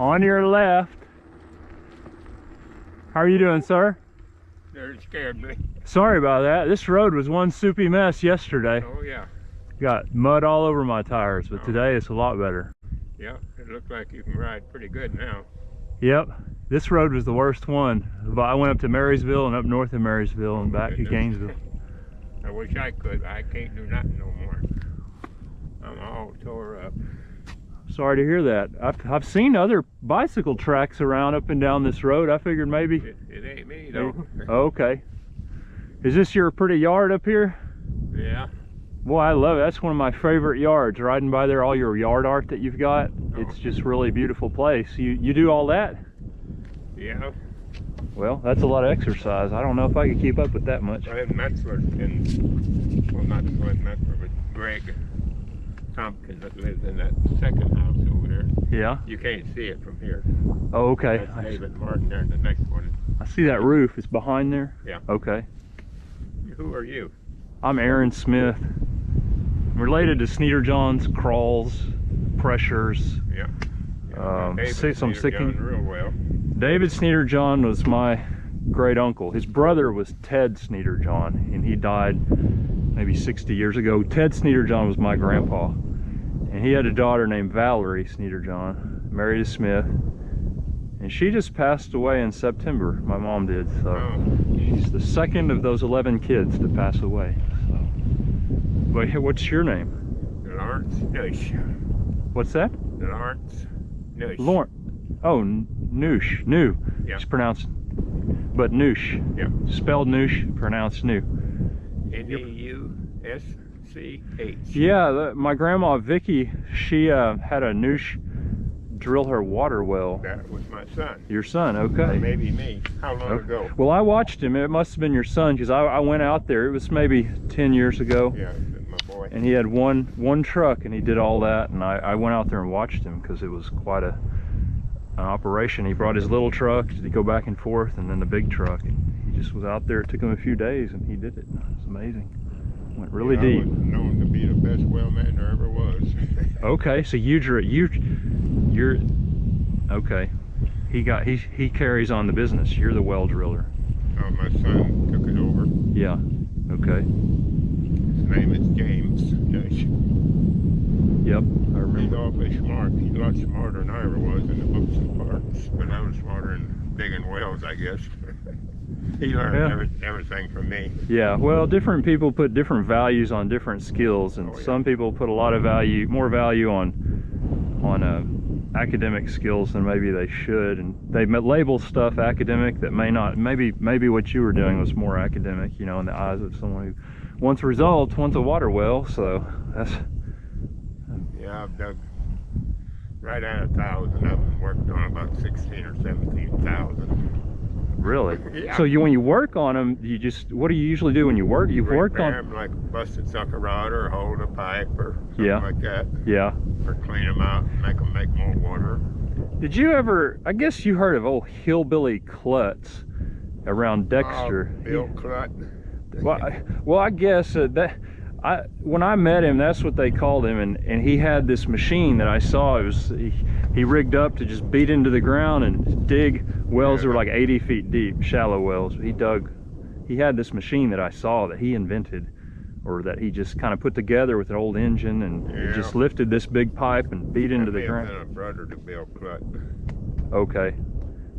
On your left. How are you doing, sir? It scared me. Sorry about that. This road was one soupy mess yesterday. Oh yeah. Got mud all over my tires, but today it's a lot better. Yeah, it looks like you can ride pretty good now. Yep. This road was the worst one. But I went up to Marysville and up north of Marysville and back to Gainesville. I wish I could, but I can't do nothing no more. I'm all tore up. Sorry to hear that. I've seen other bicycle tracks around up and down this road. I figured maybe... It ain't me though. Oh, okay. Is this your pretty yard up here? Yeah. Boy, I love it. That's one of my favorite yards. Riding by there, all your yard art that you've got. It's just really beautiful place. You do all that? Yeah. Well, that's a lot of exercise. I don't know if I could keep up with that much. Glenn Metzler and, well, not Glenn Metzler, but Greg Tompkins that lives in that second house over there. Yeah? You can't see it from here. Oh, okay. That's David Martin there in the next one. I see that roof. It's behind there? Yeah. Okay. Who are you? I'm Aaron Smith. I'm related to Sneeder-John's, Crawls, Pressures. Yeah. Some sicking. Real well. David Sneeder-John was my great uncle. His brother was Ted Sneeder-John, and he died maybe 60 years ago. Ted Sneeder-John was my grandpa, and he had a daughter named Valerie Sneeder-John, married to Smith, and she just passed away in September. My mom did, so she's the second of those 11 kids to pass away. So. But what's your name? Lawrence Neusch. What's that? Lawrence Neusch. Lawrence. Oh, Neusch. New. Yeah. It's pronounced, but Neusch. Yeah. Spelled Neusch, pronounced New. N-E-U-S-C-H. Yeah, my grandma Vicky, she had a Neusch drill her water well. That was my son. Your son, okay. Or maybe me. How long ago? Well, I watched him. It must have been your son, because I went out there. It was maybe 10 years ago. Yeah, my boy. And he had one truck, and he did all that. And I went out there and watched him, because it was quite an operation. He brought his little truck to go back and forth, and then the big truck. And he just was out there. It took him a few days, and he did it. It was amazing. Went really deep. I was known to be the best wellman there ever was. Okay, so you're okay. He carries on the business. You're the well driller. Oh, my son took it over. Yeah. Okay. His name is James Neusch. Yep, I remember. He's awfully smart. He's a lot smarter than I ever was in the books and parts. But I was smarter in digging wells, I guess. He learned everything from me. Yeah, well, different people put different values on different skills, and some people put a lot of more value on academic skills than maybe they should, and they label stuff academic that may not. Maybe what you were doing was more academic, you know, in the eyes of someone who wants results, wants a water well. So that's. Yeah, I've dug right at 1,000 of them. Worked on about 16 or 17,000. Really? Yeah. So when you work on them, what do you usually do when you work? You've worked on them, like busted sucker rod or hold a pipe or something like that. Yeah. Or clean them out and make them make more water. Did you ever? I guess you heard of old Hillbilly Klutz around Dexter. Bill Clutt. Well, I guess when I met him, that's what they called him, and he had this machine that I saw. It was he rigged up to just beat into the ground and dig wells that were like 80 feet deep, shallow wells. He had this machine that I saw that he invented, or that he just kind of put together with an old engine, and it just lifted this big pipe and beat into the ground. He had a brother to Bill Clutt. Okay.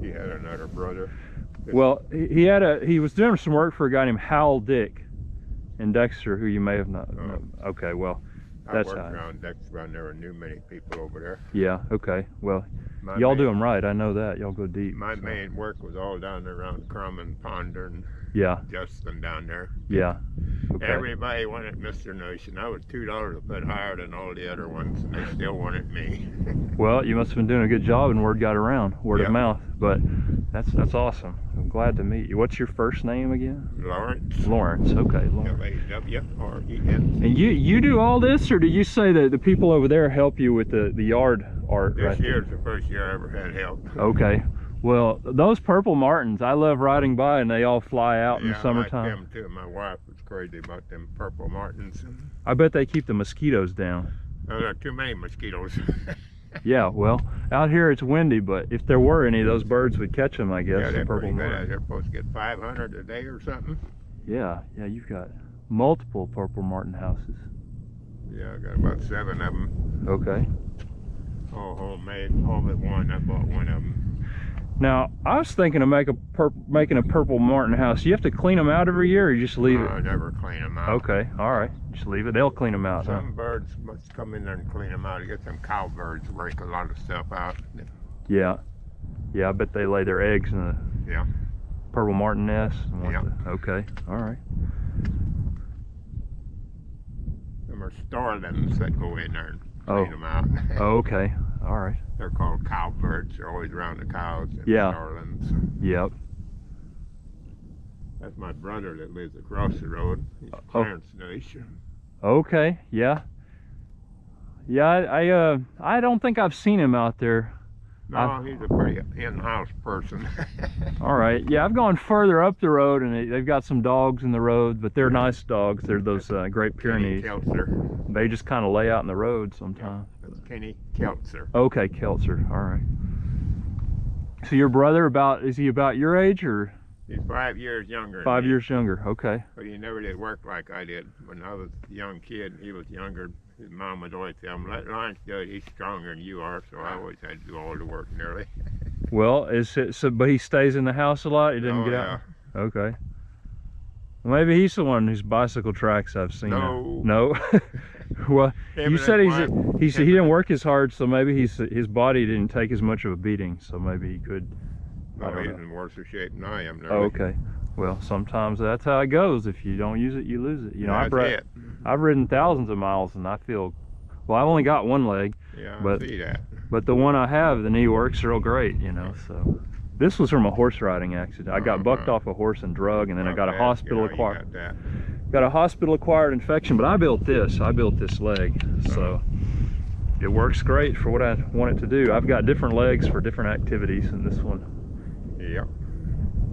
He had another brother. Well, he was doing some work for a guy named Hal Dick in Dexter, who you may have not known. Okay, well, that's I worked around Dexter. I never knew many people over there. Yeah, okay. Well, y'all do them right. I know that. Y'all go deep. My main work was all down there around Crum and Ponder and Justin down there. Yeah. Okay. Everybody wanted Mr. Neusch, and I was $2 a foot higher than all the other ones, and they still wanted me. Well, you must have been doing a good job, and word got around, word of mouth. But that's awesome. I'm glad to meet you. What's your first name again? Lawrence. Lawrence. Okay, Lawrence. L-A-W-R-E-N. And you do all this, or do you say that the people over there help you with the yard art? This year's the first year I ever had help. Okay. Well, those purple martins, I love riding by, and they all fly out in the summertime. I like them too. My wife was crazy about them purple martins. I bet they keep the mosquitoes down. Oh, there are too many mosquitoes. Yeah, well, out here it's windy, but if there were any, those birds would catch them, I guess. Yeah, the they're purple pretty good. martin. They're supposed to get 500 a day or something. Yeah, you've got multiple purple martin houses. Yeah, I got about 7 of them. Okay. All homemade. All but one. I bought one of them. Now, I was thinking of making a purple martin house. You have to clean them out every year, or you just leave it? I never clean them out. Okay, all right. Just leave it. They'll clean them out. Some birds must come in there and clean them out. You get some cowbirds break a lot of stuff out. Yeah. Yeah, I bet they lay their eggs in the Yeah. purple martin nest. Yeah. Okay, all right. Them are starlings that go in there and clean them out. Oh, okay, all right. They're called cowbirds. They're always around the cows. Yeah. Starlings. Yep. That's my brother that lives across the road. He's Lawrence Neusch. Okay, yeah. Yeah, I don't think I've seen him out there. No, he's a pretty in-house person. All right, yeah, I've gone further up the road, and they've got some dogs in the road, but they're nice dogs. They're those Great Pyrenees. Keltzer. They just kind of lay out in the road sometimes. Yeah, that's Kenny Keltzer. Okay, Keltzer. All right. So your brother, is he about your age, or? He's 5 years younger. 5 years younger. Okay. But he never did work like I did. When I was a young kid, he was younger. His mom would always tell him, "Let Lawrence do it. He's stronger than you are." So I always had to do all the work nearly. Well, but he stays in the house a lot. He didn't get out. Okay. Well, maybe he's the one whose bicycle tracks I've seen. No. Well, you said he didn't work as hard, so maybe his body didn't take as much of a beating, so maybe he could. No, he's in worse shape than I am. Nearly. Oh, okay. Well, sometimes that's how it goes. If you don't use it, you lose it. You know, I've ridden thousands of miles, and I feel, well, I've only got one leg. Yeah, but, I see that. But the one I have, the knee works real great, you know, so. This was from a horse riding accident. I got bucked off a horse and drug, and then I got a hospital acquired. Got a hospital acquired infection, but I built this leg, so it works great for what I want it to do. I've got different legs for different activities, and this one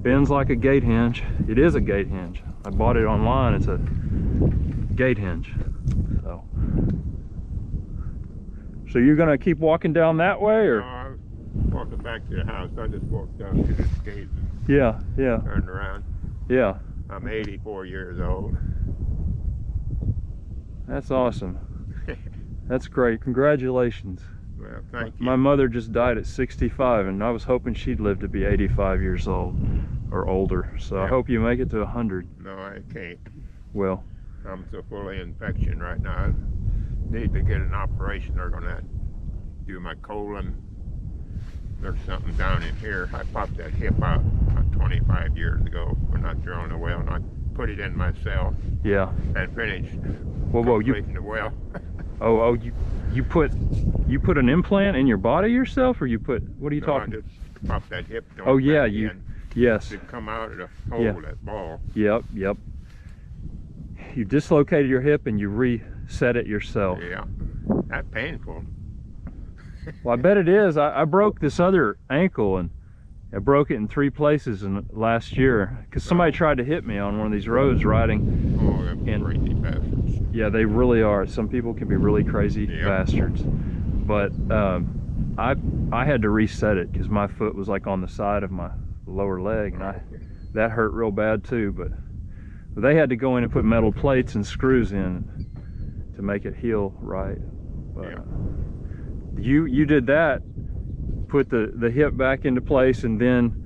bends like a gate hinge. It is a gate hinge. I bought it online. It's a gate hinge. So you're gonna keep walking down that way, or? No, I was walking back to the house. I just walked down to this gate and turned around. Yeah. I'm 84 years old. That's awesome. That's great. Congratulations. Well, thank you. My mother just died at 65, and I was hoping she'd live to be 85 years old or older. So I hope you make it to 100. No, I can't. Well, I'm so full of infection right now. I need to get an operation. They're going to do my colon. There's something down in here. I popped that hip out about 25 years ago when I drilled a well, and I put it in myself. Yeah. And finished. Well, the well. You put an implant in your body yourself, or you put, what are you talking? I just popped that hip. Yes. It come out of the hole, that ball. Yep. You dislocated your hip and you reset it yourself. Yeah. That's painful. Well, I bet it is. I broke this other ankle, and I broke it in 3 places last year because somebody tried to hit me on one of these roads riding. Oh, they're crazy bastards. Yeah, they really are. Some people can be really crazy bastards. But I had to reset it because my foot was like on the side of my lower leg, and that hurt real bad too. But they had to go in and put metal plates and screws in to make it heal right. But you did that, put the hip back into place, and then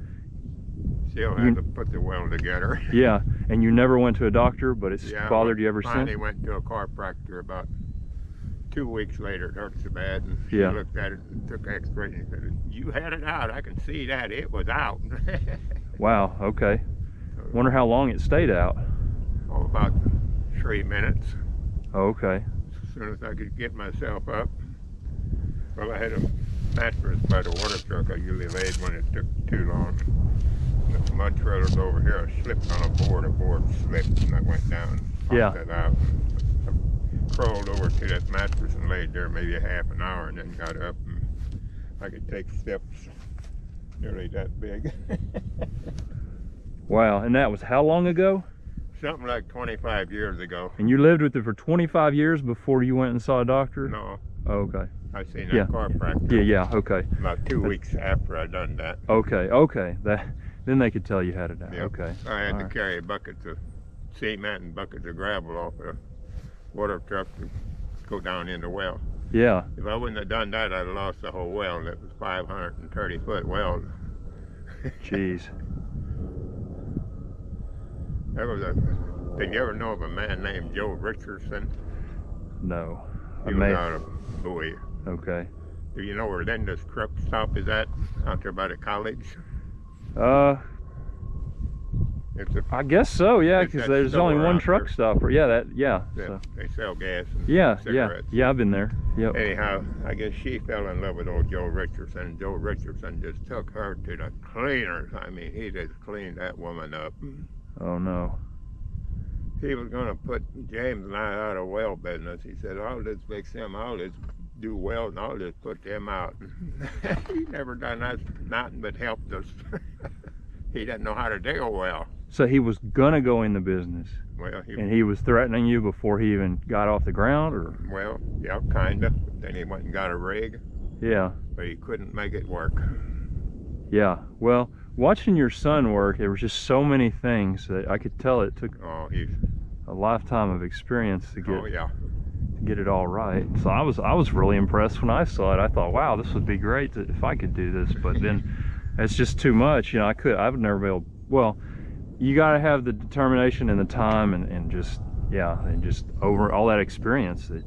still had to put the well together. Yeah, and you never went to a doctor, but it's bothered you ever since? Finally went to a chiropractor about 2 weeks later. It hurt so bad, and he looked at it and took x-ray, and he said, "You had it out. I can see that. It was out." Wow, okay. Wonder how long it stayed out. Oh, about 3 minutes. Okay. As soon as I could get myself up. Well, I had a mattress by the water truck I usually laid when it took too long. And the mud trailer's over here. I slipped on a board slipped, and I went down and popped that out. I crawled over to that mattress and laid there maybe a half an hour, and then got up, and I could take steps nearly that big. Wow, and that was how long ago? Something like 25 years ago. And you lived with it for 25 years before you went and saw a doctor? No, Okay. I seen that Yeah. chiropractor. Yeah, okay. About 2 weeks after I done that. Okay. Then they could tell you had it down. Yep. Okay. I had All to right. carry buckets of cement and buckets of gravel off a water truck to go down in the well. Yeah. If I wouldn't have done that, I'd have lost the whole well. That was 530-foot well. Jeez. That was a. Did you ever know of a man named Joe Richardson? No. He was out of Bowie. Okay. Do you know where Linda's truck stop is at? Out there by the college? It's a, I guess so. Yeah, It's because that there's only store one out truck there. stop. Yeah. yeah, So. they sell gas and Yeah. cigarettes. Yeah. I've been there. Yep. Anyhow, I guess she fell in love with old Joe Richardson. Joe Richardson just took her to the cleaners. I mean, he just cleaned that woman up. Oh no. He was going to put James and I out of well business. He said, I'll just fix him. I'll just do well and I'll just put them out. He never done us nothing but helped us. He didn't know how to dig a well. So he was gonna go in the business, Well, and he was threatening you before he even got off the ground, or? well, yeah, kinda. Then he went and got a rig, Yeah. but he couldn't make it work. Yeah. Well, watching your son work, there was just so many things that I could tell it took Oh, he's, a lifetime of experience to oh yeah. get it all right. So I was really impressed when I saw it. I thought, wow, this would be great if I could do this. But then it's just too much. You know, I would never be able. Well, you got to have the determination and the time and just over all that experience. That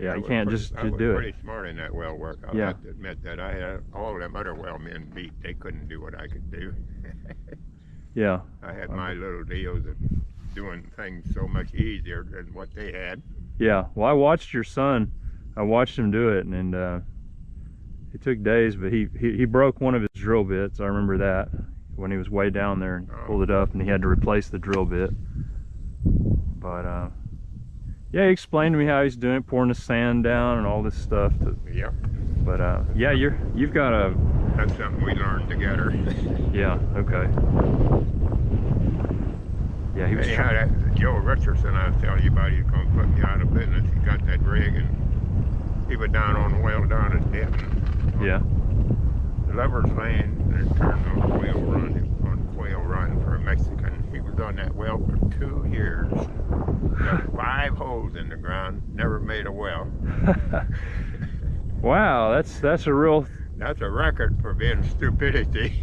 I you was can't pretty- just I was do it. pretty smart in that well work. I'll Yeah. have to admit that. I had all them other well men beat. They couldn't do what I could do. Yeah. I had my little deals of doing things so much easier than what they had. Yeah. Well, I watched your son. I watched him do it, and it took days, but he broke one of his drill bits. I remember that when he was way down there and pulled it up, and he had to replace the drill bit. But yeah, he explained to me how he's doing it, pouring the sand down and all this stuff. Yep. But yeah, you've got a. That's something we learned together. Yeah. Okay. Yeah, he was Anyhow, that Joe Richardson I was telling you about, he's going to put me out of business. He got that rig and he was down on the well down at Denton. Yeah. The Lover's Lane, and turned on Quail Run for a Mexican. He was on that well for 2 years. Got 5 holes in the ground, never made a well. Wow, that's a real. That's a record for being stupidity.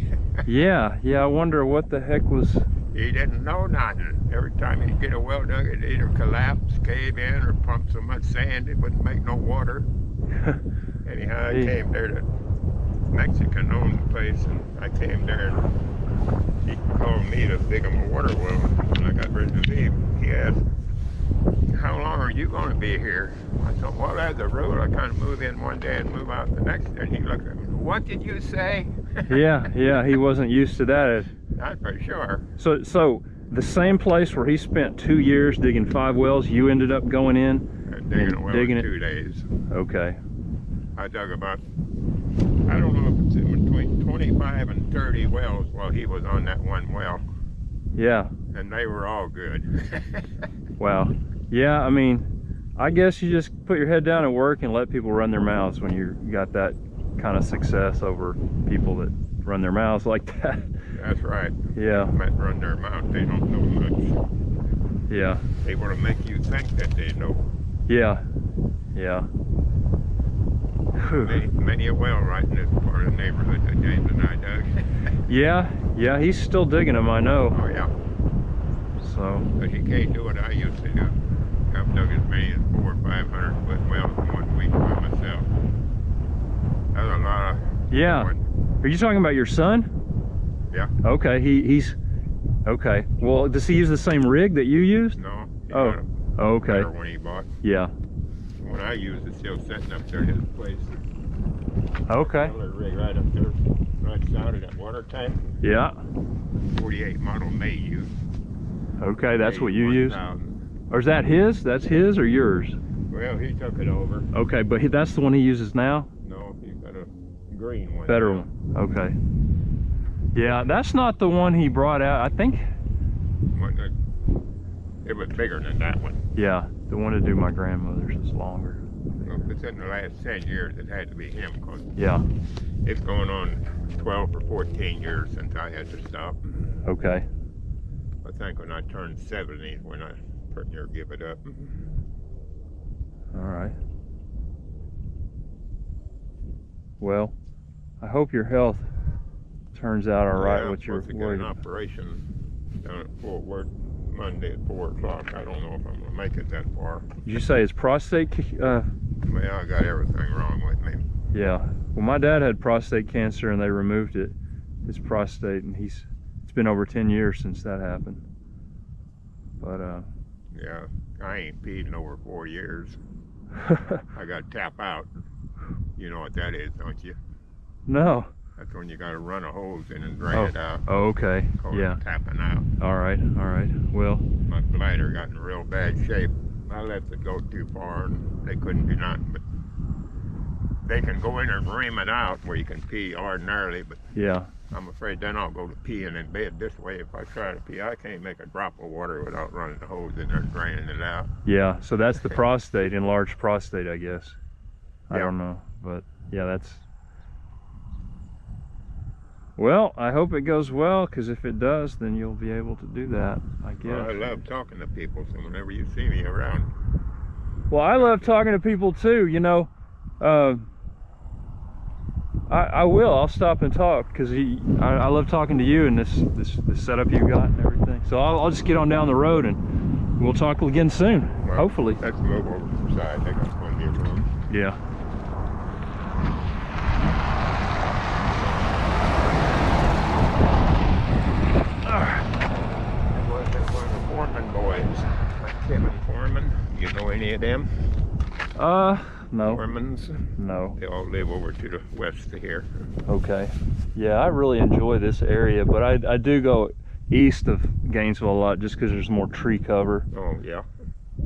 Yeah. I wonder what the heck was. He didn't know nothing. Every time he'd get a well dug, it'd either collapse, cave in, or pump so much sand it wouldn't make no water. Anyhow, I came there to Mexican owned the place, and I came there and he called me to dig him a water well. When I got ready to leave, he asked, how long are you going to be here? I thought, well, as a rule, I kind of move in one day and move out the next day. And he looked at me, what did you say? Yeah, he wasn't used to that. Not for sure. So the same place where he spent 2 years digging 5 wells, you ended up going in Digging a well digging in it? 2 days. Okay. I dug about, I don't know if it's in between 25 and 30 wells while he was on that one well. Yeah. And they were all good. Wow. Yeah, I mean, I guess you just put your head down and work and let people run their mouths when you got that kind of success over people that run their mouths like that. That's right. Yeah. Might run their mouth, they don't know much. Yeah. They want to make you think that they know. Yeah. Many a well right in this part of the neighborhood that James and I dug. Yeah, he's still digging them, I know. Oh yeah. So. But you can't do what I used to do. I've dug as many as 400 or 500 foot wells in 1 week by myself. That's a lot of. Yeah. Fun. Are you talking about your son? Yeah. Okay, he's okay. Well, does he use the same rig that you used? No. He Oh. got a Okay. better one he bought. Yeah. When I used it, still sitting up there at his place. Okay. Another rig right up there, right south of that water tank. Yeah. 48 model May used. Okay, that's what you use. 1,000. Or is that his? That's his or yours? Well, he took it over. Okay, but that's the one he uses now? No, he's got a green one. Better now. one. Okay. Yeah, that's not the one he brought out. I think. It was bigger than that one. Yeah, the one to do my grandmother's is longer. Well, if it's in the last 10 years, it had to be him, because Yeah. it's going on 12 or 14 years since I had to stop. Okay. I think when I turned 70, when I pretty near give it up. All right. Well, I hope your health turns out all right. Yeah, What you're I'm supposed to get worried an about. operation down at Fort Worth Monday at 4 o'clock. I don't know if I'm going to make it that far. Did you say it's prostate? Well, I got everything wrong with me. Yeah. Well, my dad had prostate cancer and they removed it, his prostate, and it's been over 10 years since that happened. But Yeah, I ain't peed in over 4 years. I got tap out. You know what that is, don't you? No. That's when you got to run a hose in and drain it out. Oh, okay. Call it Yeah. tapping out. All right. All right. Well, My bladder got in real bad shape. I let it go too far and they couldn't do nothing. But they can go in and ream it out where you can pee ordinarily, but yeah. I'm afraid then I'll go to peeing in bed this way. If I try to pee, I can't make a drop of water without running the hose in there and draining it out. Yeah. So that's the prostate, enlarged prostate, I guess. I Yeah. don't know, but yeah, that's. Well, I hope it goes well, because if it does, then you'll be able to do that, I guess. Well, I love talking to people, so whenever you see me around, Well, I love talking to people too, you know. I will. I'll stop and talk, because I love talking to you and this setup you've got and everything. So I'll just get on down the road and we'll talk again soon, well, hopefully. let's move over to the side. They got plenty of room. Yeah. It was one of the Foreman boys, like Kevin Foreman. You know any of them? No. Foremans? No. They all live over to the west of here. Okay. Yeah, I really enjoy this area, but I do go east of Gainesville a lot just because there's more tree cover. Oh, yeah.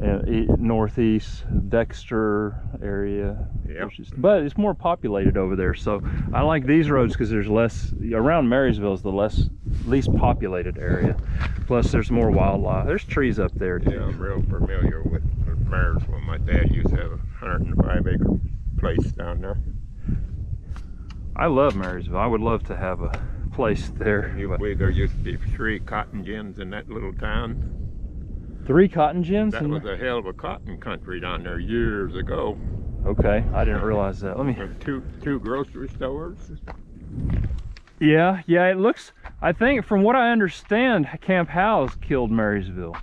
And northeast Dexter area. Yeah. But it's more populated over there, so I like these roads because there's less. Around Marysville is the least populated area. Plus, there's more wildlife. There's trees up there too. Yeah, I'm real familiar with Marysville. My dad used to have a 105-acre place down there. I love Marysville. I would love to have a place there. You believe there used to be 3 cotton gins in that little town? 3 cotton gins? That was a hell of a cotton country down there years ago. Okay, I didn't realize that. Let me. With two grocery stores. Yeah, it looks. I think, from what I understand, Camp Howes killed Marysville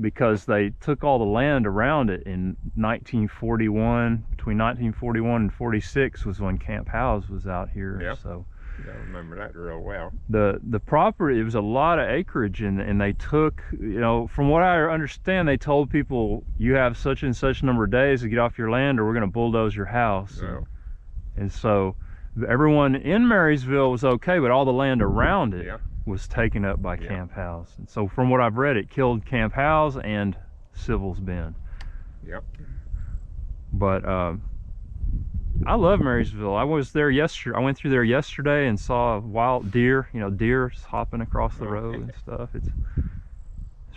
because they took all the land around it in 1941. Between 1941 and 46 was when Camp Howes was out here. Yep. So I remember that real well. the property, it was a lot of acreage, and they took, you know, from what I understand, they told people, you have such and such number of days to get off your land or we're going to bulldoze your house. So, And so everyone in Marysville was okay, but all the land around it yeah. was taken up by Yeah. Camp Howes. And so from what I've read, it killed Camp Howes and Sybil's Bend. Yep. But I love Marysville. I was there yesterday. I went through there yesterday and saw wild deer, you know, deer hopping across the road and stuff. It's a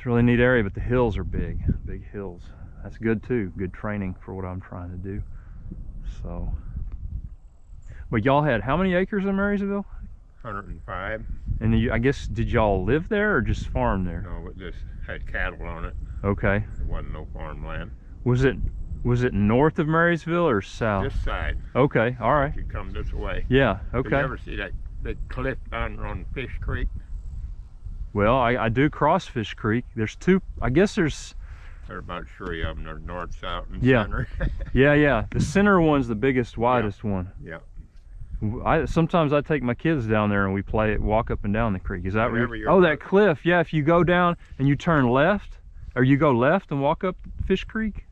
really neat area, but the hills are big hills. That's good too. Good training for what I'm trying to do. So, but y'all had how many acres in Marysville? 105. And I guess, did y'all live there or just farm there? No, it just had cattle on it. Okay. There wasn't no farmland. Was it north of Marysville or south? This side. Okay, all right. You come this way. Yeah, Did okay. you ever see that big cliff down there on Fish Creek? Well, I do cross Fish Creek. There's 2, I guess there's, There are about 3 of them. There's north, south, and Yeah. center. yeah. The center one's the biggest, widest one. Yeah. Sometimes I take my kids down there and we walk up and down the creek. Is that where Whenever you're? you're Oh, up. that cliff. Yeah, if you go down and you turn left, or you go left and walk up Fish Creek.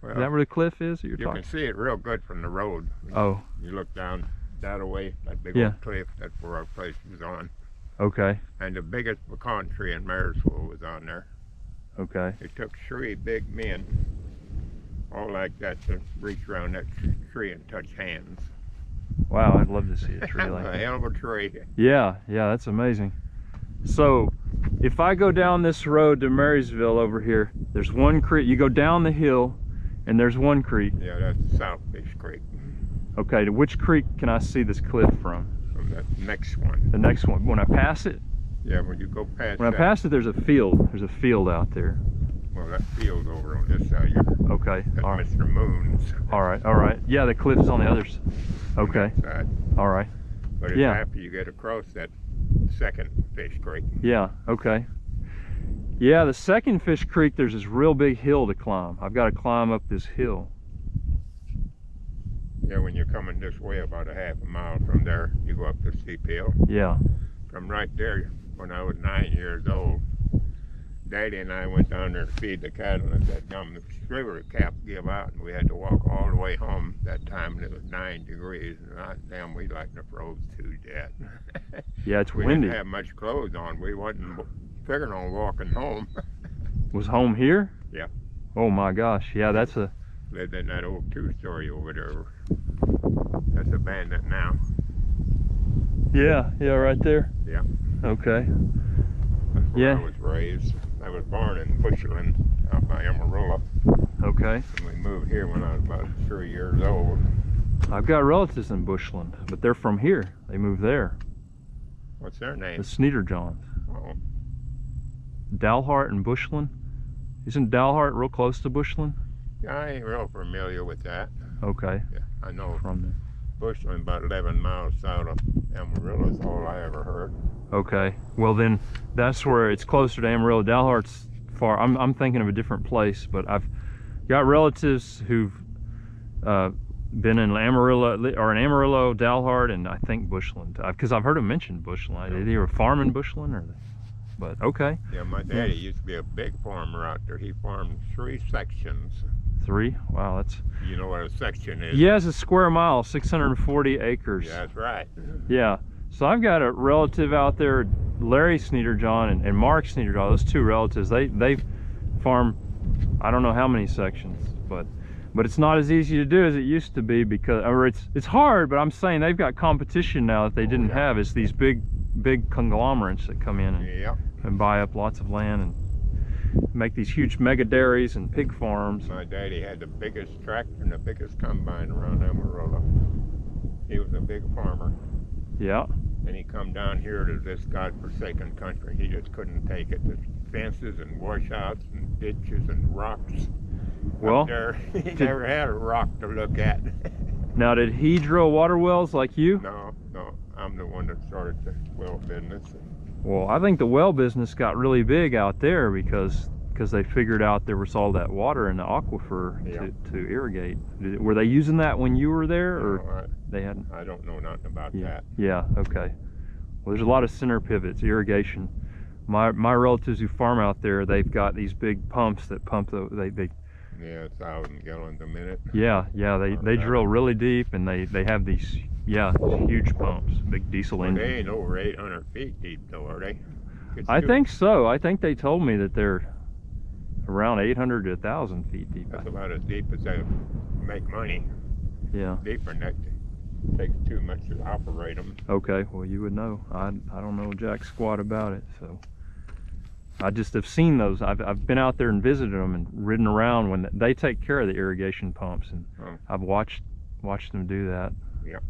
Well, Is that where the cliff is that you're you talking? can see it real good from the road. Oh, You look down that way, that big Yeah. old cliff, that's where our place was on. okay, And the biggest pecan tree in Marysville was on there. okay. It took 3 big men, all like that, to reach around that tree and touch hands. Wow, I'd love to see a tree like A that. hell of a tree. Yeah, that's amazing. So, if I go down this road to Marysville over here, there's one creek. You go down the hill, And there's one creek. Yeah, that's South Fish Creek. Okay, to which creek can I see this cliff from? From that next one. The next one. When I pass it? Yeah, when you go past When I pass it, there's a field. There's a field out there. Well, that field's over on this side. Okay. That's All right. Mr. Moon's. All right. All right. Yeah, the cliff is on the other side. Okay. Side. All right. But it's Yeah. after you get across that second Fish Creek. Yeah. Okay. Yeah, the second Fish Creek, there's this real big hill to climb. I've got to climb up this hill. Yeah, when you're coming this way about a half a mile from there, you go up the steep hill. Yeah. From right there, when I was 9 years old, Daddy and I went down there to feed the cattle, and that gum, the river cap give out, and we had to walk all the way home that time, and it was 9 degrees, and damn, we like to froze to death. Yeah, it's we windy. didn't have much clothes on. We wasn't figuring on walking home. Was home here? Yeah. Oh my gosh. Yeah, that's a... Lived in that old two-story over there. That's abandoned now. Yeah, yeah, right there. Yeah. Okay. That's where Yeah. I was raised. I was born in Bushland, out by Amarillo. Okay. And we moved here when I was about 3 years old. I've got relatives in Bushland, but they're from here. They moved there. What's their The name? Sneederjohns. Oh, Dalhart and Bushland. Isn't Dalhart real close to Bushland? I ain't real familiar with that. Okay. Yeah, I know From there. Bushland about 11 miles south of Amarillo is all I ever heard. Okay. Well then, that's where it's closer to Amarillo. Dalhart's far. I'm thinking of a different place, but I've got relatives who've been in Amarillo, or in Amarillo, Dalhart, and I think Bushland. Because I've heard them mention Bushland. Did they were farming Bushland, or? But okay. Yeah, my daddy used to be a big farmer out there. He farmed 3 sections. 3. Wow, that's. You know what a section is? Yeah, it's a square mile, 640 acres. Yeah, that's right. Yeah. So I've got a relative out there, Larry Sneederjohn and Mark Sneederjohn. Those 2 relatives, they farm, I don't know how many sections, but it's not as easy to do as it used to be, because, or it's hard, but I'm saying they've got competition now that they didn't have. It's these big conglomerates that come in and buy up lots of land and make these huge mega dairies and pig farms. My daddy had the biggest tractor and the biggest combine around Amarillo. He was a big farmer. Yeah. And he come down here to this godforsaken country. He just couldn't take it. The fences and washouts and ditches and rocks. Well, up there, he never had a rock to look at. Now, did he drill water wells like you? No, I'm the one that started the well business. Well, I think the well business got really big out there because they figured out there was all that water in the aquifer to irrigate. Were they using that when you were there, or No, they hadn't? I don't know nothing about Yeah. that. Yeah. Okay. Well, there's a lot of center pivots, irrigation. My relatives who farm out there, they've got these big pumps that pump they. Yeah, 1,000 gallons a minute. Yeah. They drill really deep, and they have these huge pumps, big diesel engines. They ain't over 800 feet deep though, are they? I think so. I think they told me that they're around 800 to 1,000 feet deep. That's about as deep as they make money. Yeah. Deeper than that, it takes too much to operate them. Okay. Well, you would know. I don't know jack squat about it, so I just have seen those. I've been out there and visited them and ridden around when they take care of the irrigation pumps, and I've watched them do that. Yep.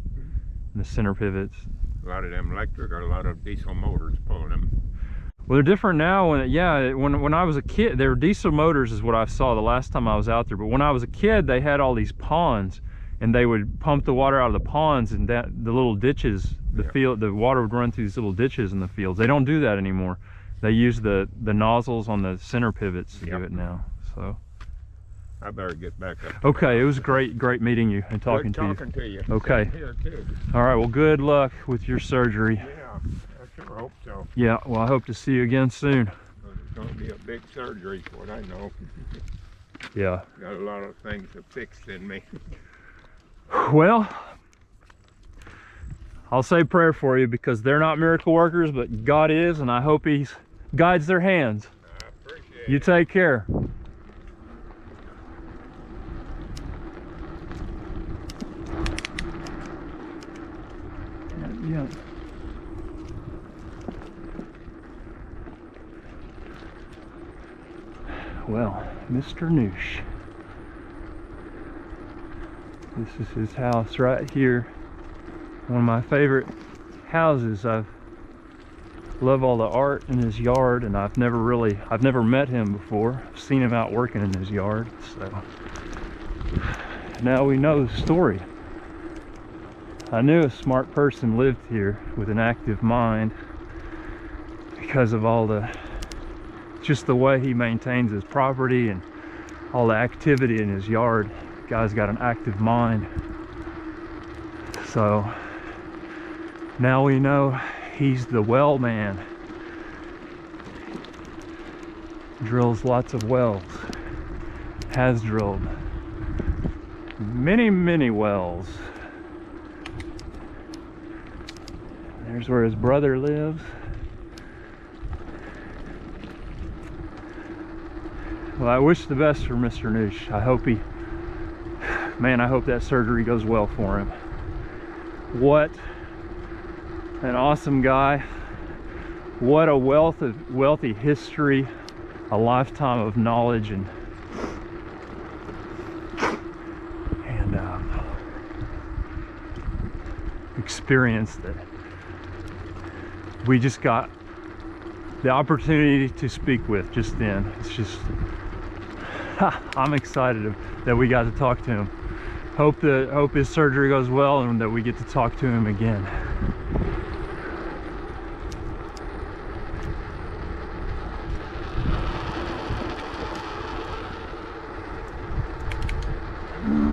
And the center pivots. A lot of them electric, or a lot of diesel motors pulling them. Well, they're different now. When I was a kid, they were diesel motors is what I saw the last time I was out there. But when I was a kid, they had all these ponds, and they would pump the water out of the ponds, and the little ditches, the water would run through these little ditches in the fields. They don't do that anymore. They use the nozzles on the center pivots to do it now. So I better get back up. okay, it was great meeting you and talking to you. Okay. Here too. All right. Well, good luck with your surgery. Yeah, I sure hope so. Yeah. Well, I hope to see you again soon. It's going to be a big surgery, for what I know. Yeah. Got a lot of things to fix in me. Well, I'll say a prayer for you, because they're not miracle workers, but God is, and I hope He guides their hands. I appreciate You it. take care. Yeah. Well, Mr. Neusch. This is his house right here. One of my favorite houses. I love all the art in his yard, and I've never met him before. I've seen him out working in his yard, so now we know the story. I knew a smart person lived here with an active mind because of just the way he maintains his property and all the activity in his yard. Guy's got an active mind. So now we know he's the well man. Drills lots of wells. Has drilled many wells. There's where his brother lives. Well, I wish the best for Mr. Neusch. I hope I hope that surgery goes well for him. What an awesome guy. What a wealthy history, a lifetime of knowledge and experience that we just got the opportunity to speak with just then. It's just, I'm excited that we got to talk to him. Hope his surgery goes well and that we get to talk to him again.